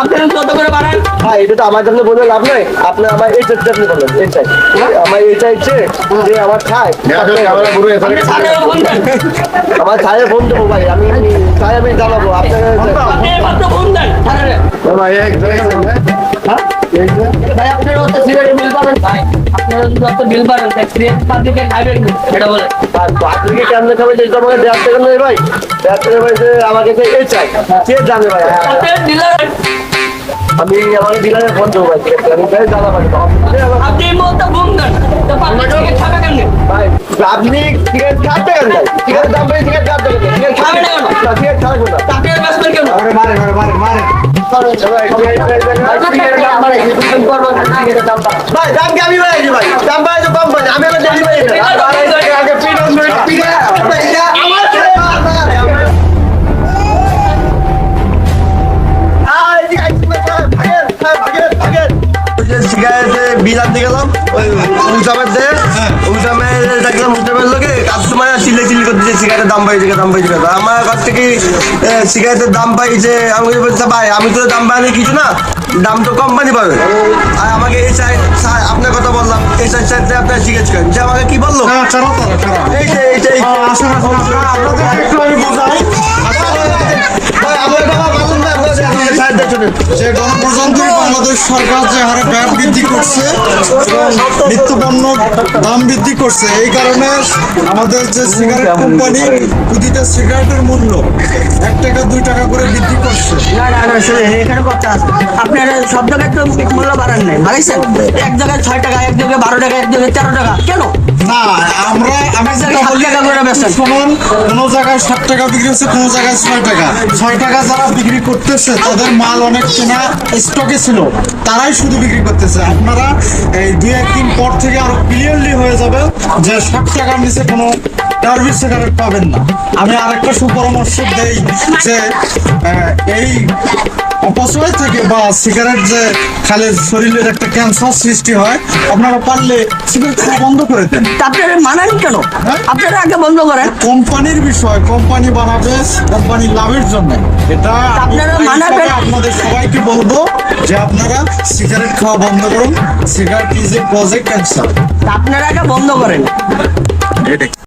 আপনারা যত করে বাড়ান ভাই এটা তো আমার জন্য বলে লাভ নাই। আপনি আমার এই চেষ্টা আপনি করলেন এইটাই আমার এইটা ইচ্ছে যে আমার খায় আমার ছায়ে ফোন দেবো ভাই। আমি ছায় আমি জানাবো আপনাকে। আপনি মাত্র ফোন দেন ভাই আপনারা অত সিগারেট বিল পাবেন ভাই। আপনারা যদি অত বিল পাবেন সিগারেট পাবলিকে খাবেন এটা বলে পাবলিকে কেমনে খাবে এটা আমাকে দেওয়ার থেকে নয় ভাই। দেওয়ার থেকে ভাই যে আমাকে এই চাই কে জানে ভাই। আপনার ডিলার আমি আমার ডিলারে ফোন দেবো ভাই। আমি ভাই জানাবো আপনি এই মুহূর্তে ফোন দেন তো পাবলিকে খাবে কেন ভাই। আপনি সিগারেট খাতে কেন ভাই? সিগারেট দাম ভাই সিগারেট খাতে কেন? সিগারেট খাবে না কেন? সিগারেট খাবে না। আপনি আর ব্যস্ত কেন মারে ভাই দাম কি আমি বাড়াইছি ভাই? দাম বাড়াইছো কম ভাই। আমি আবার দেখি ভাই আগে সিগারেটে বিল আনতে গেলাম ওই উজামের দে উজামের দেখলাম উজামের লোকে কাস্টমার চিল্লে চিল্লি করতেছে সিগারেটের দাম বাড়িয়েছে দাম বাড়িয়েছে। আমার কাছ থেকে সিগারেটের দাম পাইছে। আমি বলছি ভাই আমি তো দাম বাড়ানি কিছু না, দাম তো কোম্পানি পাবে। আর আমাকে এই চাই আপনার কথা বললাম এই চাইতে আপনার জিজ্ঞেস করেন যে আমাকে কি বললো এইটাই যে গণপ্রজাতন্ত্রী বাংলাদেশ সরকার যে হারে ভ্যাট বৃদ্ধি করছে এবং নিত্যপণ্য দাম বৃদ্ধি করছে, এই কারণে আমাদের যে সিগারেট কোম্পানি প্রতিটা সিগারেটের মূল্য 1 টাকা 2 টাকা করে বৃদ্ধি করছে। এখানে কথা আছে আপনারা সব জায়গায় তো মূল্য বাড়ান নাই বাড়াইছেন। এক জায়গায় 6 টাকা, এক জায়গায় 12 টাকা, এক জায়গায় 13 টাকা কেন? না আমি যেটা বলি শুনুন, কোনো জায়গায় 7 টাকা বিক্রি হচ্ছে, কোনো জায়গায় 6 টাকা। 6 টাকা যারা বিক্রি করতেছে তাদের মাল অনেক কেনা স্টকে ছিল, তারাই শুধু বিক্রি করতেছে। আপনারা এই 2-1 দিন পর থেকে আরো ক্লিয়ারলি হয়ে যাবে যে 7 টাকার নিচে কোনো টার্বিস সিগারেট পাবেন না। আমি আরেকটা সুপরামর্শ দেই যে এই অপচয় থেকে বা সিগারেট যে খালে শরীরের একটা ক্যান্সার সৃষ্টি হয়, আপনারা পারলে সিগারেট খাওয়া বন্ধ করে দেন। আপনারা মানান কেন? আপনারা আগে বন্ধ করেন। কোম্পানির বিষয়, কোম্পানি বানাবে কোম্পানির লাভের জন্য। এটা আপনারা মানাবেন। আপনাদের সবাইকে বলবো যে আপনারা সিগারেট খাওয়া বন্ধ করুন। Cigarette is a cause A cancer. আপনারা আগে বন্ধ করেন।